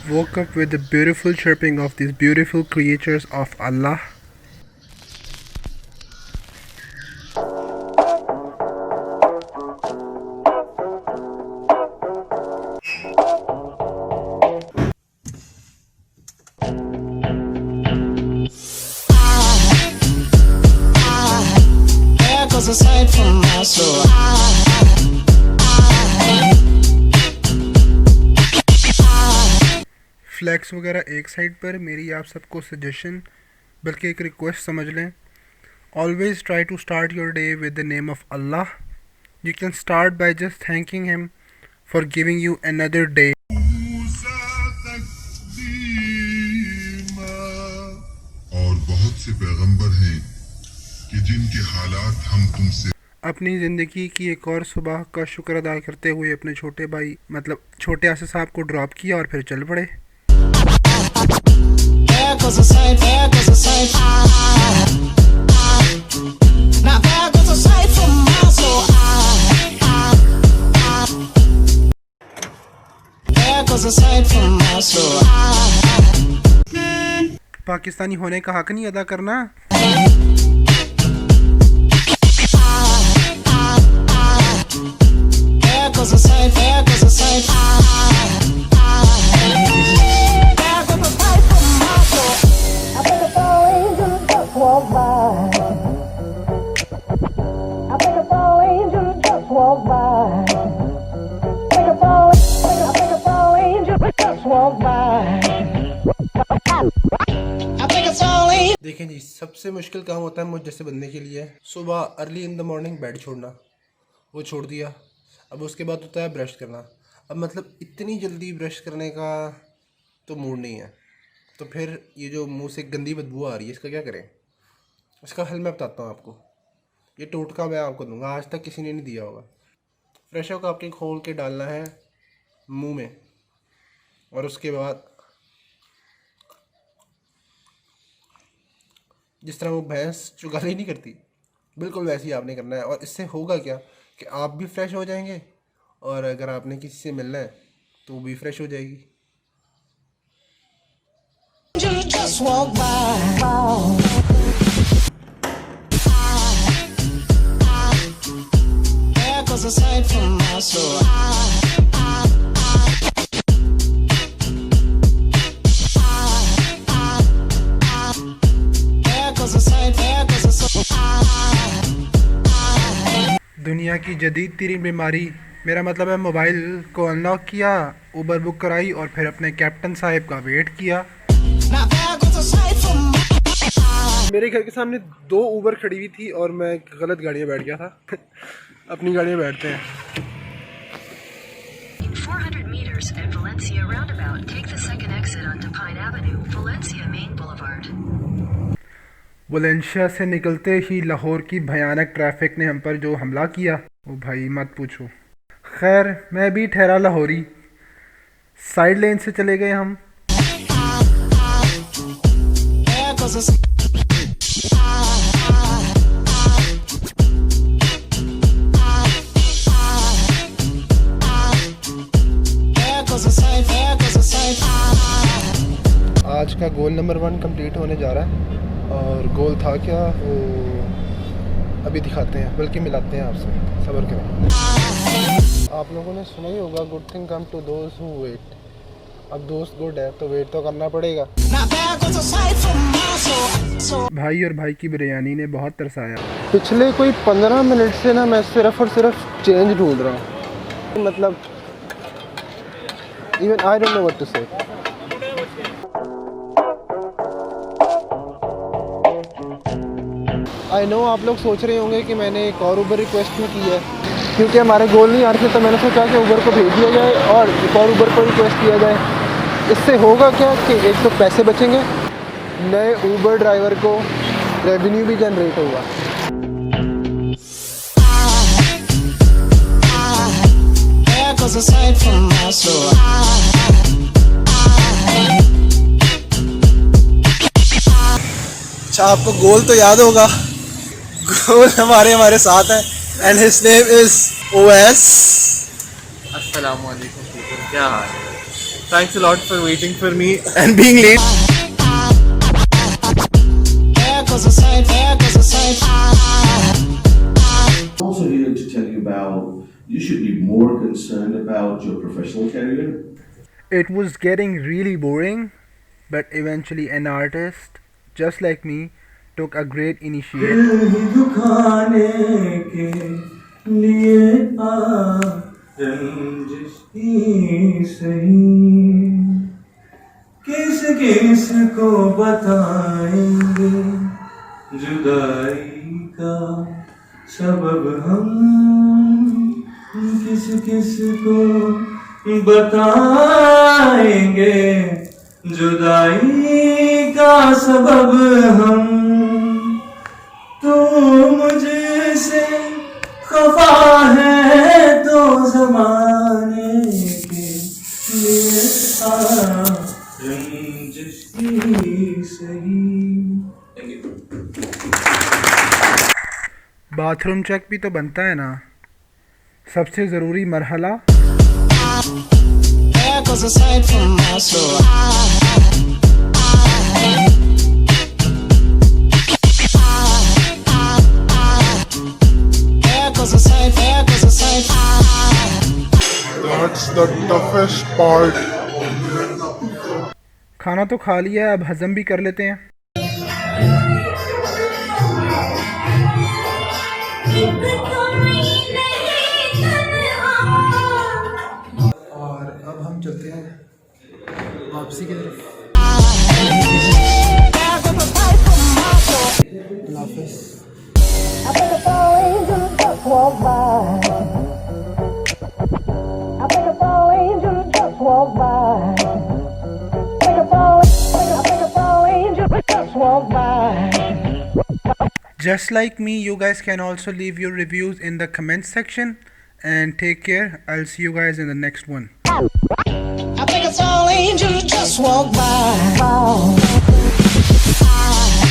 woke up with the beautiful chirping of these beautiful creatures of Allah. Aside from my soul, flex वगैरह एक side पर, मेरी आप सबको सजेशन बल्कि एक रिक्वेस्ट समझ लें. Always try to start your day with the name of Allah. You can start by just thanking him for giving you another day. और बहुत से पैगंबर हैं कि जिनके हालात हम तुमसे अपनी ज़िंदगी की एक और सुबह का शुक्र अदा करते हुए अपने छोटे भाई मतलब छोटे आसिफ साहब को ड्रॉप किया और फिर चल पड़े. पाकिस्तानी होने का हक नहीं अदा करना. देखें जी, सबसे मुश्किल काम होता है मुझ जैसे बंदे के लिए सुबह early in the morning bed छोड़ना. वो छोड़ दिया. अब उसके बाद होता है ब्रश करना. अब मतलब इतनी जल्दी ब्रश करने का तो मूड नहीं है. तो फिर ये जो मुंह से गंदी बदबू आ रही है, इसका क्या करें? इसका हल मैं बताता हूँ आपको. ये टोटका मैं आपको दूंगा, आज तक किसी ने नहीं दिया होगा. फ्रेश होकर आपके खोल के डालना है मुंह में, और उसके बाद जिस तरह वो भैंस चुगाली नहीं करती, बिल्कुल वैसे ही आपने करना है. और इससे होगा क्या कि आप भी फ्रेश हो जाएंगे, और अगर आपने किसी से मिलना है तो वो भी फ्रेश हो जाएगी. दुनिया की जदीद तरीन बीमारी, मेरा मतलब है मोबाइल को अनलॉक किया, उबर बुक कराई और फिर अपने कैप्टन साहब का वेट किया. मेरे घर के सामने 2 उबर खड़ी हुई थी और मैं गलत गाड़ी में बैठ गया था. अपनी गाड़ी में बैठते हैं. 400 meters at Valencia roundabout, take the second exit onto Pine Avenue, Valencia Main Boulevard. Valencia से निकलते ही लाहौर की भयानक ट्रैफिक ने हम पर जो हमला किया, वो भाई मत पूछो. खैर, मैं भी ठहरा लाहौरी. साइड लेन से चले गए हम. आज का गोल नंबर 1 कंप्लीट होने जा रहा है. और गोल था क्या वो अभी दिखाते हैं, बल्कि मिलाते हैं आपसे. सब्र करें. आप लोगों ने सुना ही होगा, good thing come to those who wait. अब दोस्त गुड है तो वेट तो करना पड़ेगा. भाई और भाई की बिरयानी ने बहुत तरसाया. पिछले कोई 15 मिनट से ना मैं सिर्फ और सिर्फ चेंज ढूंढ रहा हूँ. मतलब even I don't know what to say. I no आप लोग सोच रहे होंगे कि मैंने एक और उबर रिक्वेस्ट क्यों की है, क्योंकि हमारे गोल नहीं आ रहे थे. तो मैंने सोचा कि उबर को भेज दिया जाए और एक और उबर को रिक्वेस्ट किया जाए. इससे होगा क्या कि एक तो पैसे बचेंगे, नए उबर ड्राइवर को रेवेन्यू भी जनरेट होगा. अच्छा, आपको गोल तो याद होगा. गोल हमारे साथ है and his name is OS. अस्सलाम वालेकुम, क्या हाल है? Thanks a lot for waiting for me and being late. There goes a sight, there goes a sight. I'm also here to tell you about you should be more concerned about your professional career. It was getting really boring, but eventually an artist, just like me, took a great initiative. दुखाने के लिए रंजिश ही सही किस किस को बताएंगे जुदाई का सबब हम किस किस को बताएंगे जुदाई का सबब हम तू मुझसे खफा है तो ज़माने के लिए रंजिश ही सही। बाथरूम चेक भी तो बनता है ना, सबसे ज़रूरी मरहला। There goes a sight from my soul. There goes a sight, there goes a sight. That's the toughest part. खाना तो खा लिया, अब हजम भी कर लेते हैं। और अब हम चलते हैं वापसी की तरफ। अल्लाह हाफ़िज़। I think a fall angel just walked by. I think a fall angel just walked by. I think a fall angel just walked by. Just like me, you guys can also leave your reviews in the comment section. And take care. I'll see you guys in the next one. I think a tall angel just walked by.